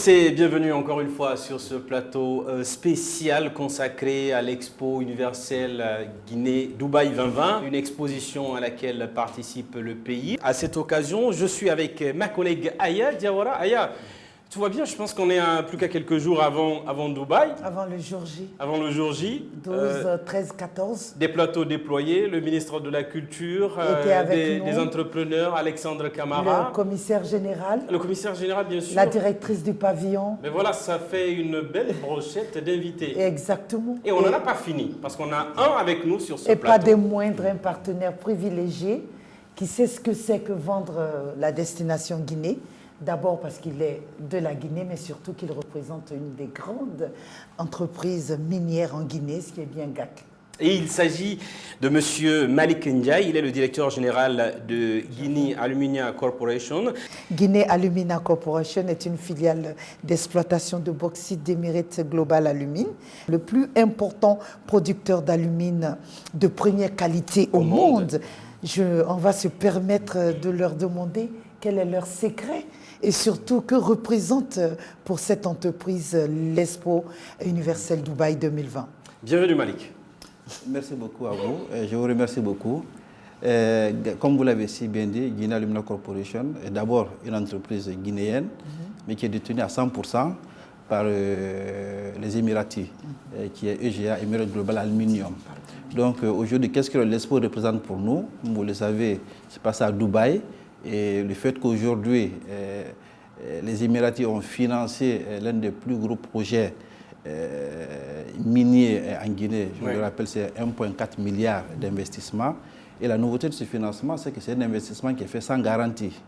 C'est bienvenue encore une fois sur ce plateau spécial consacré à l'Expo universelle Guinée-Dubaï 2020, une exposition à laquelle participe le pays. À cette occasion, je suis avec ma collègue Aya Diawara. Aya, tu vois bien, je pense qu'on est plus qu'à quelques jours avant Dubaï. Avant le jour J. Avant le jour J. 12, 13, 14. Des plateaux déployés, le ministre de la Culture, des entrepreneurs, Alexandre Camara. Le commissaire général. Le commissaire général, bien sûr. La directrice du pavillon. Mais voilà, ça fait une belle brochette d'invités. Exactement. Et on n'en a pas fini, parce qu'on a un avec nous sur ce plateau. Et pas des moindres, un partenaire privilégié qui sait ce que c'est que vendre la destination Guinée. D'abord parce qu'il est de la Guinée, mais surtout qu'il représente une des grandes entreprises minières en Guinée, ce qui est bien GAC. Et il s'agit de M. Malik Ndiaye, il est le directeur général de Guinea Alumina Corporation. Guinea Alumina Corporation est une filiale d'exploitation de bauxite d'Emirates Global Alumine, le plus important producteur d'alumine de première qualité au monde. On va se permettre de leur demander quel est leur secret et surtout que représente pour cette entreprise l'Expo universelle Dubaï 2020. Bienvenue Malik. Merci beaucoup à vous. Je vous remercie beaucoup. Comme vous l'avez si bien dit, Guinea Alumina Corporation est d'abord une entreprise guinéenne, mais qui est détenue à 100% par les Émiratis, qui est EGA, Emirates Global Aluminium. Donc aujourd'hui, qu'est-ce que l'Expo représente pour nous? Vous le savez, c'est passé à Dubaï. Et le fait qu'aujourd'hui, les Émiratis ont financé l'un des plus gros projets miniers en Guinée, je me rappelle, c'est 1,4 milliard d'investissements. Et la nouveauté de ce financement, c'est que c'est un investissement qui est fait sans garantie.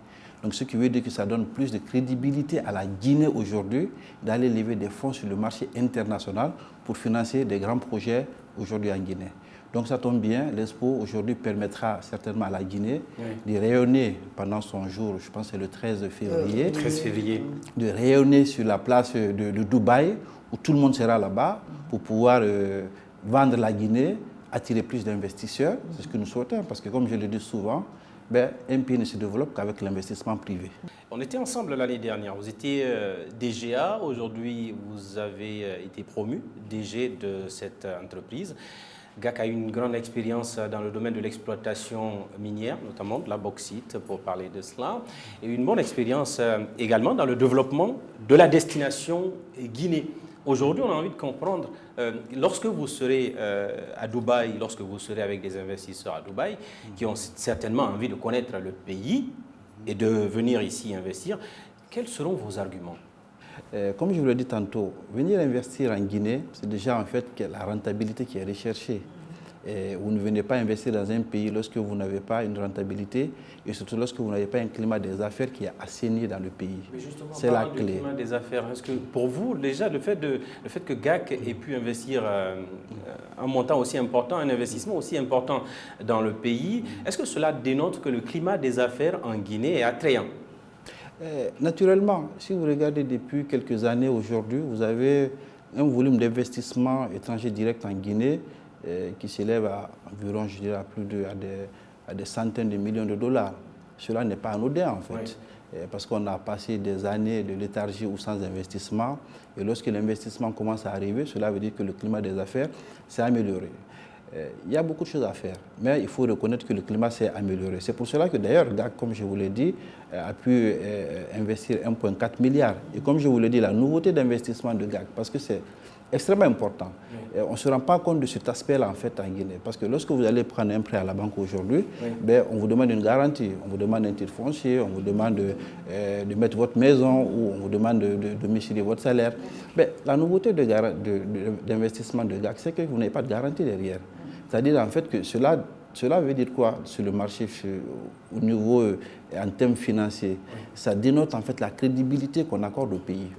Donc ce qui veut dire que ça donne plus de crédibilité à la Guinée aujourd'hui d'aller lever des fonds sur le marché international pour financer des grands projets aujourd'hui en Guinée. Donc ça tombe bien, l'Expo aujourd'hui permettra certainement à la Guinée de rayonner pendant son jour, je pense que c'est le 13 février. 13 février. De rayonner sur la place de Dubaï, où tout le monde sera là-bas, pour pouvoir vendre la Guinée, attirer plus d'investisseurs. C'est ce que nous souhaitons, parce que comme je le dis souvent, un pays ne se développe qu'avec l'investissement privé. On était ensemble l'année dernière, vous étiez DGA, aujourd'hui vous avez été promu DG de cette entreprise. GAC a une grande expérience dans le domaine de l'exploitation minière, notamment de la bauxite, pour parler de cela, et une bonne expérience également dans le développement de la destination Guinée. Aujourd'hui, on a envie de comprendre, lorsque vous serez à Dubaï, lorsque vous serez avec des investisseurs à Dubaï, qui ont certainement envie de connaître le pays et de venir ici investir, quels seront vos arguments ? Comme je vous l'ai dit tantôt, venir investir en Guinée, c'est déjà en fait la rentabilité qui est recherchée. Et vous ne venez pas investir dans un pays lorsque vous n'avez pas une rentabilité et surtout lorsque vous n'avez pas un climat des affaires qui est assaini dans le pays. C'est la clé. Le climat des affaires, est-ce que pour vous, déjà, le fait que GAC ait pu investir un montant aussi important, un investissement aussi important dans le pays, est-ce que cela dénote que le climat des affaires en Guinée est attrayant ? Naturellement, si vous regardez depuis quelques années aujourd'hui, vous avez un volume d'investissement étranger direct en Guinée qui s'élève à environ, je dirais, à des centaines de millions de dollars. Cela n'est pas anodin en fait, parce qu'on a passé des années de léthargie ou sans investissement, et lorsque l'investissement commence à arriver, cela veut dire que le climat des affaires s'est amélioré. Il y a beaucoup de choses à faire, mais il faut reconnaître que le climat s'est amélioré. C'est pour cela que d'ailleurs, GAC, comme je vous l'ai dit, a pu investir 1,4 milliard. Et comme je vous l'ai dit, la nouveauté d'investissement de GAC, parce que c'est extrêmement important. On ne se rend pas compte de cet aspect-là en fait en Guinée. Parce que lorsque vous allez prendre un prêt à la banque aujourd'hui, on vous demande une garantie, on vous demande un titre foncier, on vous demande de mettre votre maison ou on vous demande de domicilier votre salaire. La nouveauté d'investissement de GAC, c'est que vous n'avez pas de garantie derrière. C'est-à-dire en fait que cela veut dire quoi sur le marché au niveau en termes financiers? Ça dénote en fait la crédibilité qu'on accorde au pays.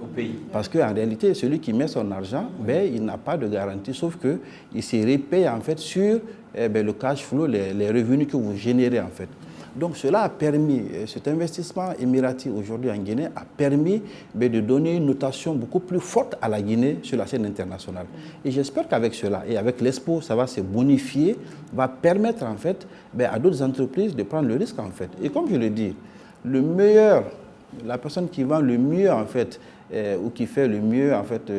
Parce qu'en réalité, celui qui met son argent, il n'a pas de garantie, sauf qu'il se repaye en fait sur le cash flow, les revenus que vous générez en fait. Donc cela a permis, cet investissement émirati aujourd'hui en Guinée a permis de donner une notation beaucoup plus forte à la Guinée sur la scène internationale. Et j'espère qu'avec cela et avec l'Expo, ça va se bonifier, va permettre en fait à d'autres entreprises de prendre le risque en fait. Et comme je le dis, le meilleur, la personne qui vend le mieux en fait ou qui fait le mieux, en fait,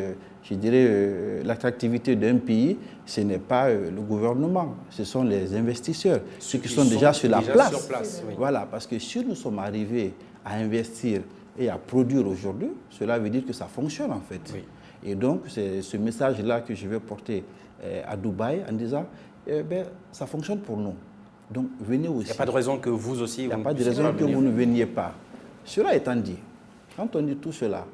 je dirais, l'attractivité d'un pays, ce n'est pas le gouvernement, ce sont les investisseurs, ceux qui sont déjà sur la place. Oui. Voilà, parce que si nous sommes arrivés à investir et à produire aujourd'hui, cela veut dire que ça fonctionne en fait. Oui. Et donc, c'est ce message-là que je vais porter à Dubaï en disant, ça fonctionne pour nous. Donc, venez aussi. Il n'y a pas de raison que vous aussi... Il n'y a pas de raison que vous ne veniez pas. Cela étant dit, quand on dit tout cela,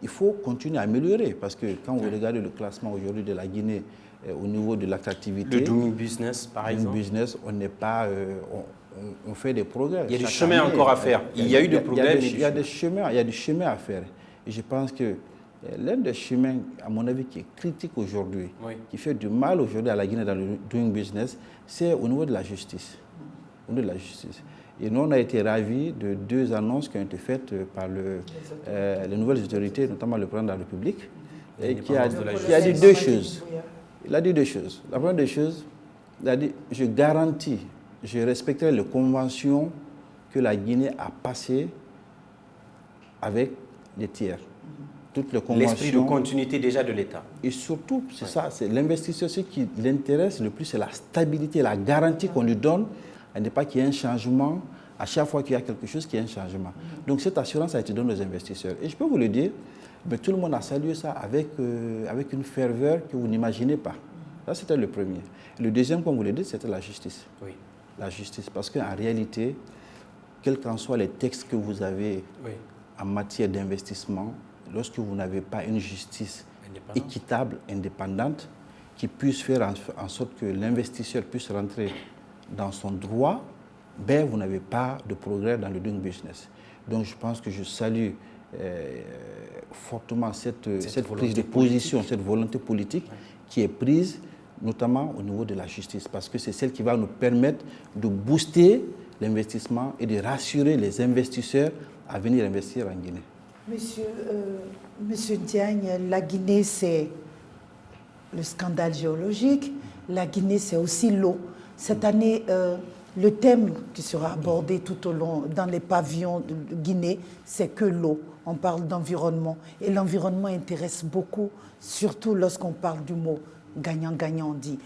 il faut continuer à améliorer parce que quand vous regardez le classement aujourd'hui de la Guinée au niveau de l'attractivité... Le doing business, par exemple. Le business, on n'est pas... on fait des progrès. Il y a du chemin encore à faire. Il y a eu des progrès, mais il y a du chemin à faire. Et je pense que l'un des chemins, à mon avis, qui est critique aujourd'hui, qui fait du mal aujourd'hui à la Guinée dans le doing business, c'est au niveau de la justice. Au niveau de la justice. Et nous, on a été ravis de 2 annonces qui ont été faites par les nouvelles autorités, notamment le président de la République, et qui a dit 2 choses. Il a dit 2 choses. La première des choses, il a dit, je garantis, je respecterai les conventions que la Guinée a passées avec les tiers. Toutes les conventions. L'esprit de continuité déjà de l'État. Et surtout, c'est ça, c'est l'investisseur, ce qui l'intéresse le plus, c'est la stabilité, la garantie qu'on lui donne, à ne pas qu'il y ait un changement, à chaque fois qu'il y a quelque chose, qu'il y ait un changement. Donc cette assurance a été donnée aux investisseurs. Et je peux vous le dire, mais tout le monde a salué ça avec une ferveur que vous n'imaginez pas. Ça, c'était le premier. Le deuxième, comme vous le dites, c'était la justice. Oui. La justice, parce qu'en réalité, quels qu'en soient les textes que vous avez en matière d'investissement, lorsque vous n'avez pas une justice équitable, indépendante, qui puisse faire en sorte que l'investisseur puisse rentrer dans son droit, vous n'avez pas de progrès dans le doing business. Donc je pense que je salue fortement cette prise de position, cette volonté politique qui est prise, notamment au niveau de la justice, parce que c'est celle qui va nous permettre de booster l'investissement et de rassurer les investisseurs à venir investir en Guinée. Monsieur Diagne, la Guinée, c'est le scandale géologique. La Guinée, c'est aussi l'eau. Cette année, le thème qui sera abordé tout au long dans les pavillons de Guinée, c'est que l'eau. On parle d'environnement. Et l'environnement intéresse beaucoup, surtout lorsqu'on parle du mot gagnant-gagnant. On dit,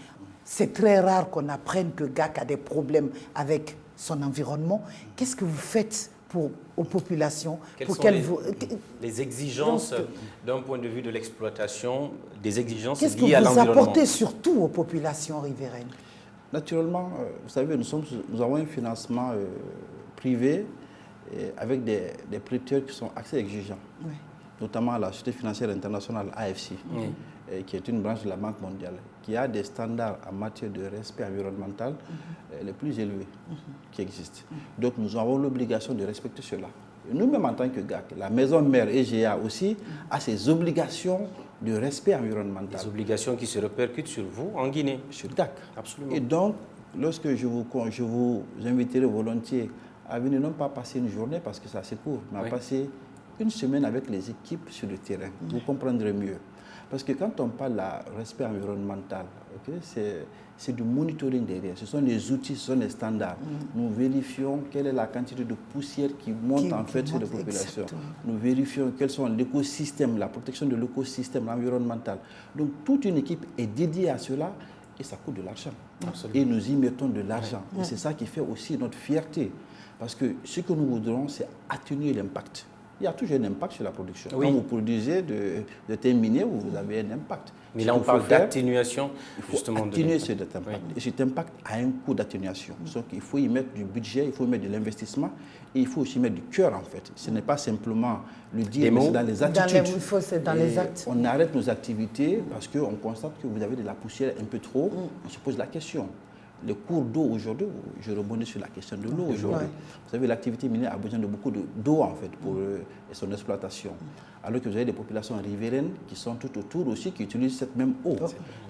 c'est très rare qu'on apprenne que GAC a des problèmes avec son environnement. Qu'est-ce que vous faites aux populations? Quelles sont les exigences d'un point de vue de l'exploitation, des exigences liées à l'environnement? Qu'est-ce que vous apportez surtout aux populations riveraines? Naturellement, vous savez, nous avons un financement privé avec des prêteurs qui sont assez exigeants, notamment la Société financière internationale, AFC, qui est une branche de la Banque mondiale, qui a des standards en matière de respect environnemental les plus élevés qui existent. Donc nous avons l'obligation de respecter cela. Nous-mêmes en tant que GAC, la maison mère EGA aussi a ses obligations de respect environnemental. Des obligations qui se répercutent sur vous en Guinée. Sur GAC. Absolument. Et donc, lorsque je vous inviterai volontiers à venir non pas passer une journée parce que c'est assez court, mais à passer une semaine avec les équipes sur le terrain, vous comprendrez mieux. Parce que quand on parle de respect environnemental, c'est du monitoring derrière. Ce sont les outils, ce sont les standards. Nous vérifions quelle est la quantité de poussière qui monte en fait sur les populations. Exactement. Nous vérifions quels sont l'écosystème, la protection de l'écosystème environnemental. Donc toute une équipe est dédiée à cela et ça coûte de l'argent. Et nous y mettons de l'argent. Et c'est ça qui fait aussi notre fierté. Parce que ce que nous voudrons, c'est atténuer l'impact. Il y a toujours un impact sur la production. Quand vous produisez de thym minier, vous avez un impact. Mais là, on parle d'atténuation, justement. Il faut atténuer cet impact. Et cet impact a un coût d'atténuation. Donc, il faut y mettre du budget, il faut y mettre de l'investissement et il faut aussi mettre du cœur, en fait. Ce n'est pas simplement le dire, mais c'est dans les attitudes. C'est dans les actes. On arrête nos activités parce qu'on constate que vous avez de la poussière un peu trop. On se pose la question. Les cours d'eau aujourd'hui, je rebondis sur la question de l'eau aujourd'hui. Vous savez, l'activité minière a besoin de beaucoup d'eau en fait pour son exploitation. Alors que vous avez des populations riveraines qui sont tout autour aussi, qui utilisent cette même eau. Il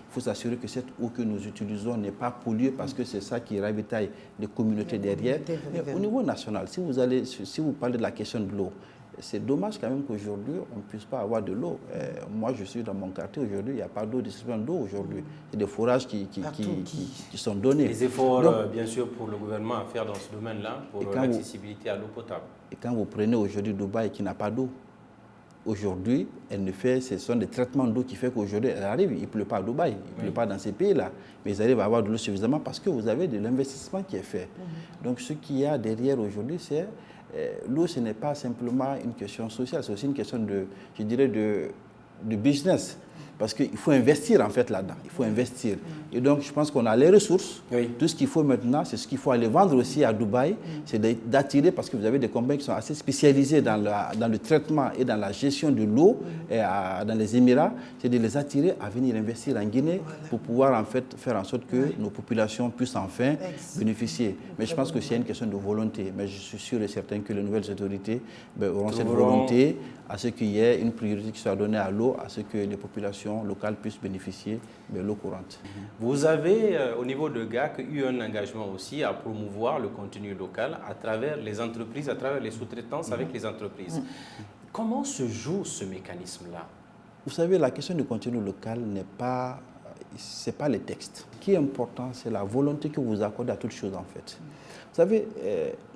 faut s'assurer que cette eau que nous utilisons n'est pas polluée parce que c'est ça qui ravitaille les communautés derrière. Mais au niveau national, si vous parlez de la question de l'eau, c'est dommage quand même qu'aujourd'hui, on ne puisse pas avoir de l'eau. Moi, je suis dans mon quartier aujourd'hui, il n'y a pas d'eau, distribution d'eau aujourd'hui. Il y a des forages qui sont donnés. Les efforts, bien sûr, pour le gouvernement à faire dans ce domaine-là, pour l'accessibilité à l'eau potable. Et quand vous prenez aujourd'hui Dubaï qui n'a pas d'eau, aujourd'hui, ce sont des traitements d'eau qui font qu'aujourd'hui, elle arrive, il ne pleut pas à Dubaï, il ne pleut pas dans ces pays-là, mais ils arrivent à avoir de l'eau suffisamment parce que vous avez de l'investissement qui est fait. Donc ce qu'il y a derrière aujourd'hui, c'est l'eau, ce n'est pas simplement une question sociale, c'est aussi une question de, je dirais, de business. Parce qu'il faut investir en fait là-dedans, il faut investir. Et donc je pense qu'on a les ressources, tout ce qu'il faut maintenant, c'est ce qu'il faut aller vendre aussi à Dubaï, c'est d'attirer, parce que vous avez des compagnies qui sont assez spécialisées dans le traitement et dans la gestion de l'eau dans les Émirats, c'est de les attirer à venir investir en Guinée pour pouvoir en fait faire en sorte que nos populations puissent enfin bénéficier. Mais je pense que c'est une question de volonté, mais je suis sûr et certain que les nouvelles autorités auront cette volonté à ce qu'il y ait une priorité qui soit donnée à l'eau, à ce que les populations locales puissent bénéficier de l'eau courante. Vous avez, au niveau de GAC, eu un engagement aussi à promouvoir le contenu local à travers les entreprises, à travers les sous-traitances avec les entreprises. Comment se joue ce mécanisme-là? Vous savez, la question du contenu local c'est pas les textes. Ce qui est important, c'est la volonté que vous accordez à toute chose en fait. Vous savez,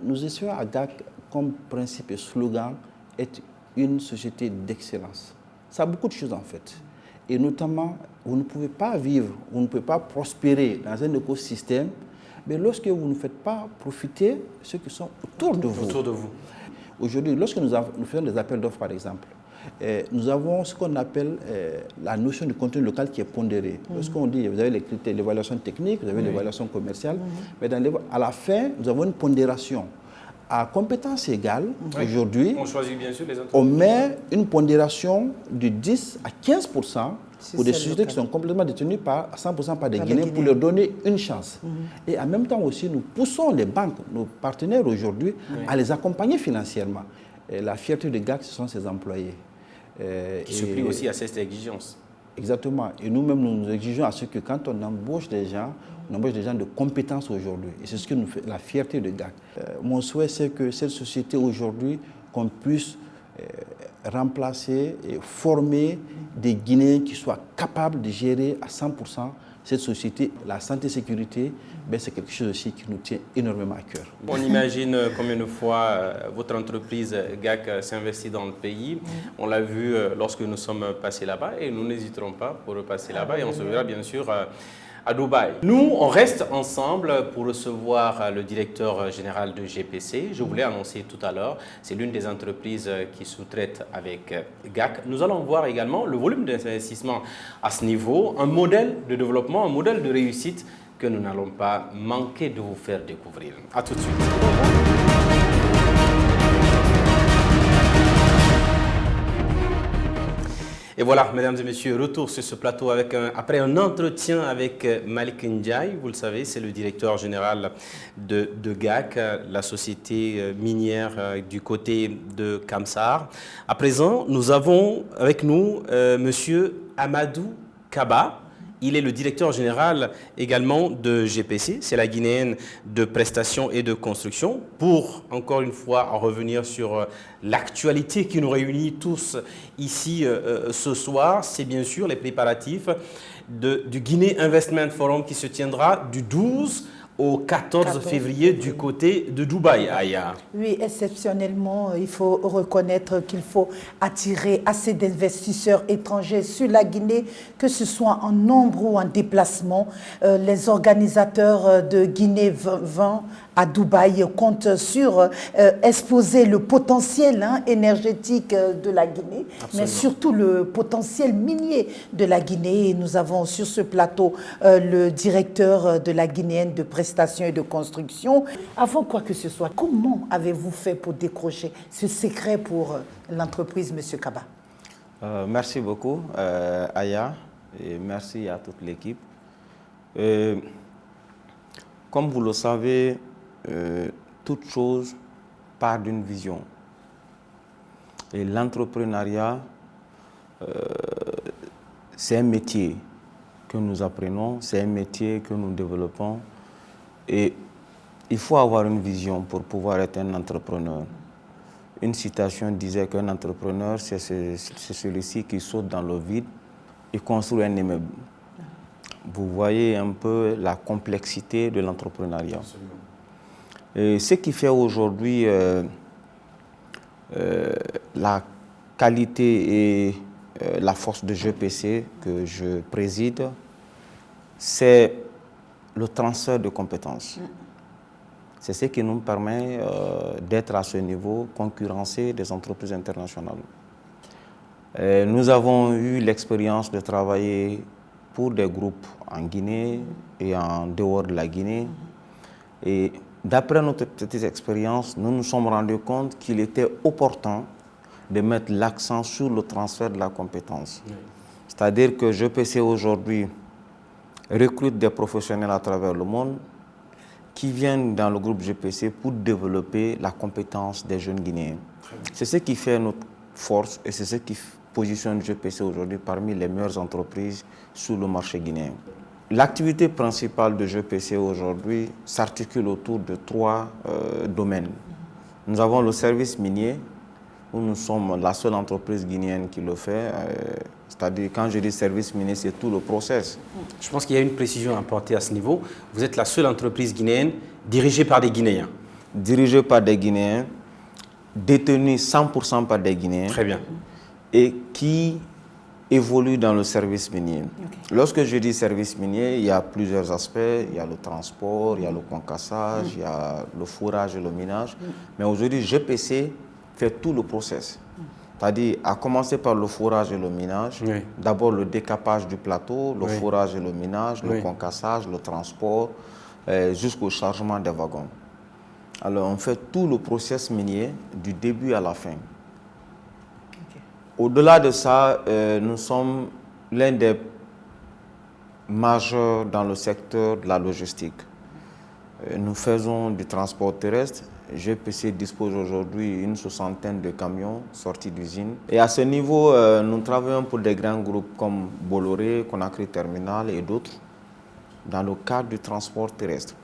nous essayons à GAC comme principe et slogan être une société d'excellence. Ça a beaucoup de choses en fait. Et notamment, vous ne pouvez pas vivre, vous ne pouvez pas prospérer dans un écosystème, mais lorsque vous ne faites pas profiter ceux qui sont autour de vous. Aujourd'hui, lorsque nous faisons des appels d'offres par exemple, nous avons ce qu'on appelle la notion de contenu local qui est pondérée. Lorsqu'on dit, vous avez les critères, l'évaluation technique, vous avez l'évaluation commerciale, mais à la fin, nous avons une pondération. À compétences égales, aujourd'hui, on choisit bien sûr les entreprises. On met une pondération de 10 à 15% pour des sociétés qui sont complètement détenues à 100% par des Guinéens pour leur donner une chance. Et en même temps aussi, nous poussons les banques, nos partenaires aujourd'hui, à les accompagner financièrement. Et la fierté de GAC, ce sont ses employés. Qui se plient aussi à cette exigence. Exactement. Et nous-mêmes, nous exigeons à ce que quand on embauche des gens, on embauche des gens de compétences aujourd'hui. Et c'est ce que nous fait la fierté de GAC. Mon souhait, c'est que cette société aujourd'hui, qu'on puisse remplacer et former des Guinéens qui soient capables de gérer à 100% cette société. La santé et sécurité, c'est quelque chose aussi qui nous tient énormément à cœur. On imagine combien de fois votre entreprise GAC s'investit dans le pays. On l'a vu lorsque nous sommes passés là-bas et nous n'hésiterons pas pour repasser là-bas et on se verra bien sûr à Dubaï. Nous, on reste ensemble pour recevoir le directeur général de GPC. Je vous l'ai annoncé tout à l'heure, c'est l'une des entreprises qui sous-traite avec GAC. Nous allons voir également le volume d'investissement à ce niveau, un modèle de développement, un modèle de réussite que nous n'allons pas manquer de vous faire découvrir. À tout de suite. Et voilà, mesdames et messieurs, retour sur ce plateau après un entretien avec Malik Ndiaye. Vous le savez, c'est le directeur général de GAC, la société minière du côté de Kamsar. À présent, nous avons avec nous monsieur Amadou Kaba. Il est le directeur général également de GPC, c'est la Guinéenne de prestations et de construction. Pour, encore une fois, en revenir sur l'actualité qui nous réunit tous ici ce soir, c'est bien sûr les préparatifs du Guinée Investment Forum qui se tiendra du 12 au 14 février du côté de Dubaï, Aya. Oui, exceptionnellement, il faut reconnaître qu'il faut attirer assez d'investisseurs étrangers sur la Guinée, que ce soit en nombre ou en déplacement. Les organisateurs de Guinée 20 à Dubaï comptent sur exposer le potentiel énergétique de la Guinée, mais surtout le potentiel minier de la Guinée. Et nous avons sur ce plateau le directeur de la Guinéenne de prestations et de construction. Avant quoi que ce soit, comment avez-vous fait pour décrocher ce secret pour l'entreprise, M. Kaba? Merci beaucoup, Aya, et merci à toute l'équipe. Comme vous le savez, toute chose part d'une vision. Et l'entrepreneuriat, c'est un métier que nous apprenons, c'est un métier que nous développons. Et il faut avoir une vision pour pouvoir être un entrepreneur. Une citation disait qu'un entrepreneur, c'est celui-ci qui saute dans le vide et construit un immeuble. Vous voyez un peu la complexité de l'entrepreneuriat. Et ce qui fait aujourd'hui la qualité et la force de GPC que je préside, c'est le transfert de compétences. C'est ce qui nous permet d'être à ce niveau, concurrencer des entreprises internationales. Nous avons eu l'expérience de travailler pour des groupes en Guinée et en dehors de la Guinée. Et d'après notre petite expérience, nous nous sommes rendus compte qu'il était opportun de mettre l'accent sur le transfert de la compétence. C'est-à-dire que GPC aujourd'hui recrute des professionnels à travers le monde qui viennent dans le groupe GPC pour développer la compétence des jeunes Guinéens. C'est ce qui fait notre force et c'est ce qui positionne GPC aujourd'hui parmi les meilleures entreprises sur le marché guinéen. L'activité principale de GPC aujourd'hui s'articule autour de 3 domaines. Nous avons le service minier, où nous sommes la seule entreprise guinéenne qui le fait. C'est-à-dire, quand je dis service minier, c'est tout le process. Je pense qu'il y a une précision à apporter à ce niveau. Vous êtes la seule entreprise guinéenne dirigée par des Guinéens. Dirigée par des Guinéens, détenue 100% par des Guinéens. Très bien. Et qui évolue dans le service minier. Okay. Lorsque je dis service minier, il y a plusieurs aspects. Il y a le transport, il y a le concassage, il y a le fourrage et le minage. Mais aujourd'hui, GPC fait tout le process. C'est-à-dire, à commencer par le fourrage et le minage, d'abord le décapage du plateau, le fourrage et le minage, le concassage, le transport, jusqu'au chargement des wagons. Alors, on fait tout le process minier du début à la fin. Au-delà de ça, nous sommes l'un des majeurs dans le secteur de la logistique. Nous faisons du transport terrestre. GPC dispose aujourd'hui d'une 60aine de camions sortis d'usine. Et à ce niveau, nous travaillons pour des grands groupes comme Bolloré, Conakry Terminal et d'autres dans le cadre du transport terrestre.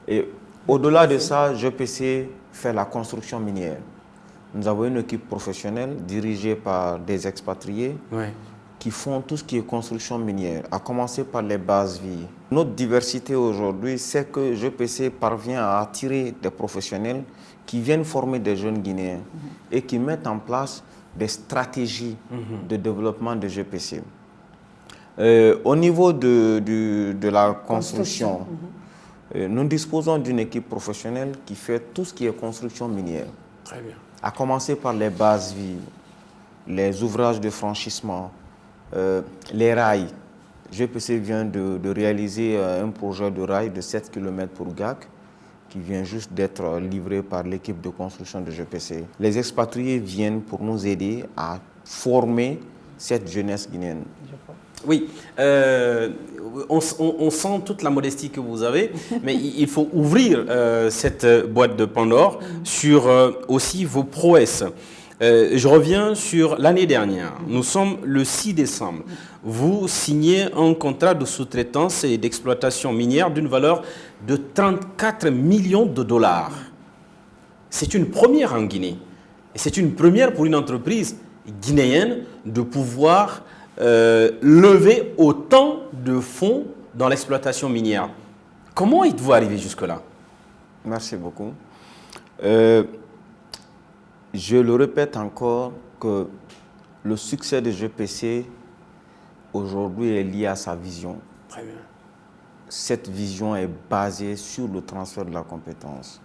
Et au-delà de ça, GPC fait la construction minière. Nous avons une équipe professionnelle dirigée par des expatriés qui font tout ce qui est construction minière, à commencer par les bases vie. Notre diversité aujourd'hui, c'est que GPC parvient à attirer des professionnels qui viennent former des jeunes Guinéens et qui mettent en place des stratégies de développement de GPC. Au niveau de la construction, nous disposons d'une équipe professionnelle qui fait tout ce qui est construction minière. Très bien. À commencer par les bases vives, les ouvrages de franchissement, les rails. GPC vient de réaliser un projet de rail de 7 km pour GAC qui vient juste d'être livré par l'équipe de construction de GPC. Les expatriés viennent pour nous aider à former cette jeunesse guinéenne. Oui, on sent toute la modestie que vous avez, mais il faut ouvrir cette boîte de Pandore sur aussi vos prouesses. Je reviens sur l'année dernière. Nous sommes le 6 décembre. Vous signez un contrat de sous-traitance et d'exploitation minière d'une valeur de 34 millions de dollars. C'est une première en Guinée. Et c'est une première pour une entreprise guinéenne de pouvoir lever autant de fonds dans l'exploitation minière. Comment êtes-vous arrivé jusque-là? Merci beaucoup. Je le répète encore que le succès de GPC aujourd'hui est lié à sa vision. Très bien. Cette vision est basée sur le transfert de la compétence.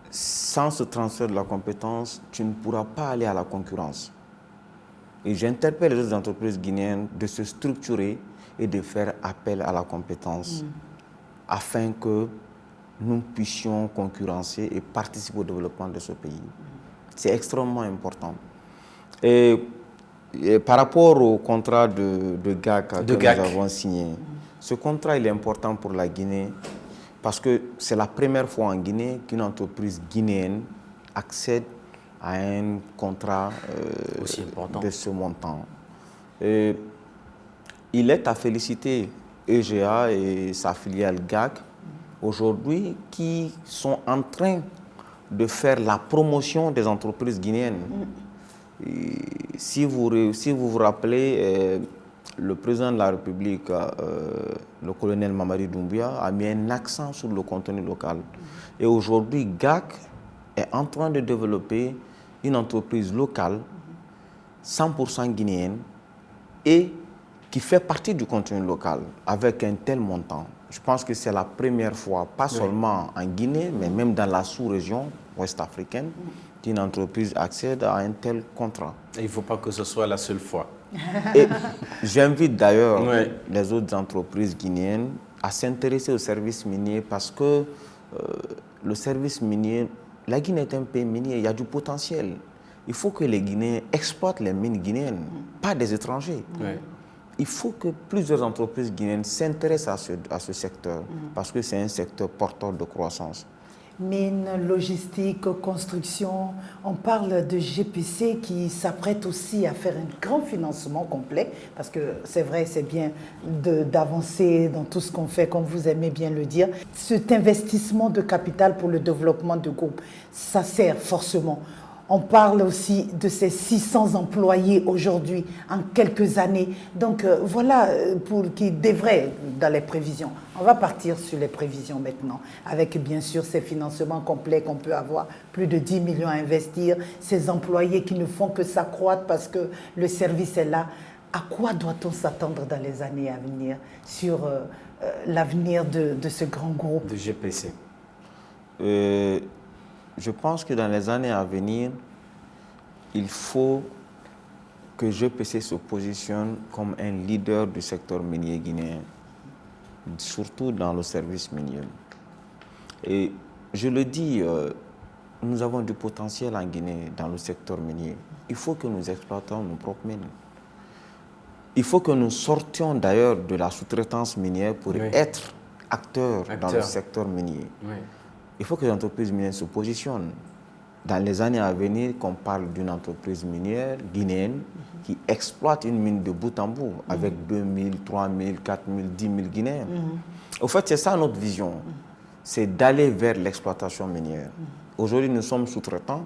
Sans ce transfert de la compétence, tu ne pourras pas aller à la concurrence. Et j'interpelle les autres entreprises guinéennes de se structurer et de faire appel à la compétence afin que nous puissions concurrencer et participer au développement de ce pays. C'est extrêmement important. Et par rapport au contrat de GAC que nous avons signé, ce contrat il est important pour la Guinée parce que c'est la première fois en Guinée qu'une entreprise guinéenne accède à un contrat aussi important de ce montant. Et il est à féliciter EGA et sa filiale GAC aujourd'hui qui sont en train de faire la promotion des entreprises guinéennes. Et si vous vous rappelez, le président de la République, le colonel Mamadi Doumbouya, a mis un accent sur le contenu local. Et aujourd'hui, GAC est en train de développer une entreprise locale, 100% guinéenne, et qui fait partie du contenu local avec un tel montant. Je pense que c'est la première fois, pas seulement en Guinée, mais même dans la sous-région ouest-africaine, qu'une entreprise accède à un tel contrat. Il ne faut pas que ce soit la seule fois. Et j'invite d'ailleurs les autres entreprises guinéennes à s'intéresser au service minier parce que le service minier, la Guinée est un pays minier, il y a du potentiel. Il faut que les Guinéens exploitent les mines guinéennes, pas des étrangers. Il faut que plusieurs entreprises guinéennes s'intéressent à ce secteur parce que c'est un secteur porteur de croissance. Mines, logistique, construction, on parle de GPC qui s'apprête aussi à faire un grand financement complet, parce que c'est vrai, c'est bien d'avancer dans tout ce qu'on fait, comme vous aimez bien le dire. Cet investissement de capital pour le développement du groupe, ça sert forcément. On parle aussi de ces 600 employés aujourd'hui, en quelques années. Donc voilà, pour qui devrait, dans les prévisions. On va partir sur les prévisions maintenant, avec bien sûr ces financements complets qu'on peut avoir, plus de 10 millions à investir, ces employés qui ne font que s'accroître parce que le service est là. À quoi doit-on s'attendre dans les années à venir sur l'avenir de ce grand groupe de GPC? Je pense que dans les années à venir, il faut que GPC se positionne comme un leader du secteur minier guinéen, surtout dans le service minier. Et je le dis, nous avons du potentiel en Guinée dans le secteur minier. Il faut que nous exploitons nos propres mines. Il faut que nous sortions d'ailleurs de la sous-traitance minière pour être acteurs dans le secteur minier. Il faut que les entreprises minières se positionnent. Dans les années à venir, qu'on parle d'une entreprise minière guinéenne qui exploite une mine de bout en bout avec 2 000, 3 000, 4 000, 10 000 Guinéens. Au fait, c'est ça notre vision. C'est d'aller vers l'exploitation minière. Aujourd'hui, nous sommes sous-traitants.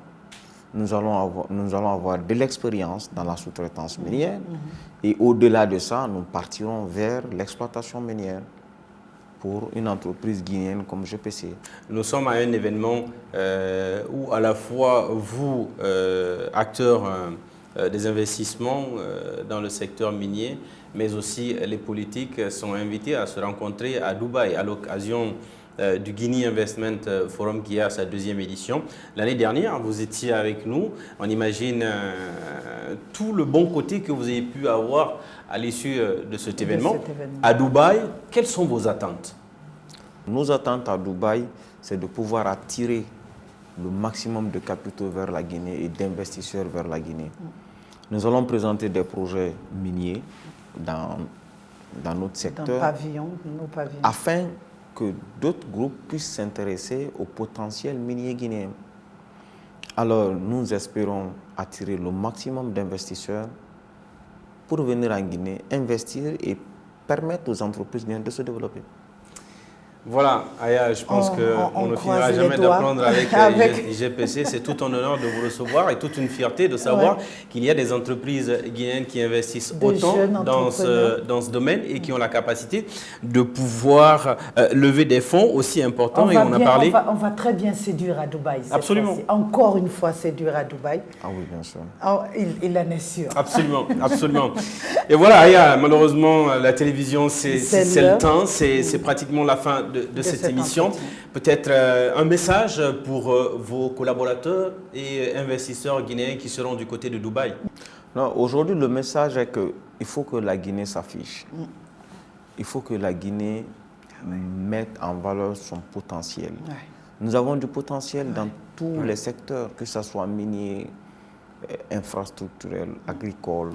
Nous allons avoir de l'expérience dans la sous-traitance minière. Et au-delà de ça, nous partirons vers l'exploitation minière pour une entreprise guinéenne comme GPC. Nous sommes à un événement où à la fois vous, acteurs des investissements dans le secteur minier, mais aussi les politiques sont invités à se rencontrer à Dubaï à l'occasion du Guinea Investment Forum qui est à sa 2e édition. L'année dernière, vous étiez avec nous. On imagine tout le bon côté que vous avez pu avoir à l'issue de cet événement. À Dubaï, quelles sont vos attentes? Nos attentes à Dubaï, c'est de pouvoir attirer le maximum de capitaux vers la Guinée et d'investisseurs vers la Guinée. Nous allons présenter des projets miniers dans notre secteur. Nos pavillons. Afin que d'autres groupes puissent s'intéresser au potentiel minier guinéen. Alors, nous espérons attirer le maximum d'investisseurs pour venir en Guinée, investir et permettre aux entreprises guinéennes de se développer. Voilà, Aya, je pense qu'on ne finira jamais d'apprendre avec GPC. C'est tout un honneur de vous recevoir et toute une fierté de savoir qu'il y a des entreprises guinéennes qui investissent autant dans ce domaine et qui ont la capacité de pouvoir lever des fonds aussi importants. On va très bien séduire à Dubaï. Absolument. Encore une fois, séduire à Dubaï. Ah oui, bien sûr. Oh, il en est sûr. Absolument, absolument. Et voilà, Aya, malheureusement, la télévision, c'est le temps. C'est pratiquement la fin de cette émission. Peut-être un message pour vos collaborateurs et investisseurs guinéens qui seront du côté de Dubaï. Aujourd'hui, le message est qu'il faut que la Guinée s'affiche. Il faut que la Guinée mette en valeur son potentiel. Nous avons du potentiel dans tous les secteurs, que ce soit minier, infrastructurel, agricole,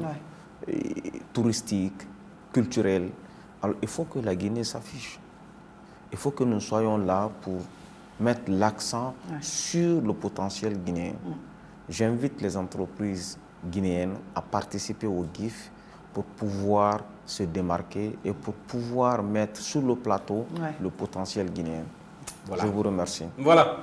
touristique, culturel. Alors, il faut que la Guinée s'affiche. Il faut que nous soyons là pour mettre l'accent sur le potentiel guinéen. J'invite les entreprises guinéennes à participer au GIF pour pouvoir se démarquer et pour pouvoir mettre sur le plateau le potentiel guinéen. Voilà. Je vous remercie. Voilà.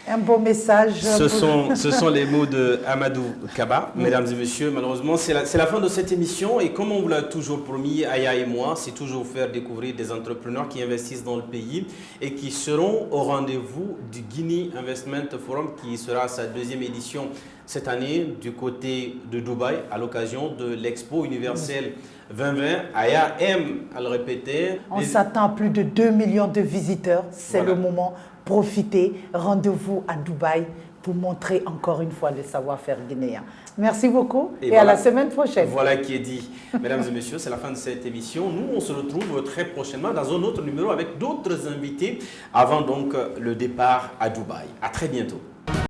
Un beau message. Ce sont les mots de Amadou Kaba. Mesdames et messieurs, malheureusement, c'est la fin de cette émission. Et comme on vous l'a toujours promis, Aya et moi, c'est toujours faire découvrir des entrepreneurs qui investissent dans le pays et qui seront au rendez-vous du Guinea Investment Forum qui sera sa 2e édition cette année du côté de Dubaï à l'occasion de l'Expo universelle 2020. Aya aime à le répéter. On s'attend à plus de 2 millions de visiteurs. C'est le moment. Profitez. Rendez-vous à Dubaï pour montrer encore une fois le savoir-faire guinéen. Merci beaucoup et voilà, à la semaine prochaine. Voilà qui est dit. Mesdames et messieurs, c'est la fin de cette émission. Nous, on se retrouve très prochainement dans un autre numéro avec d'autres invités avant donc le départ à Dubaï. À très bientôt.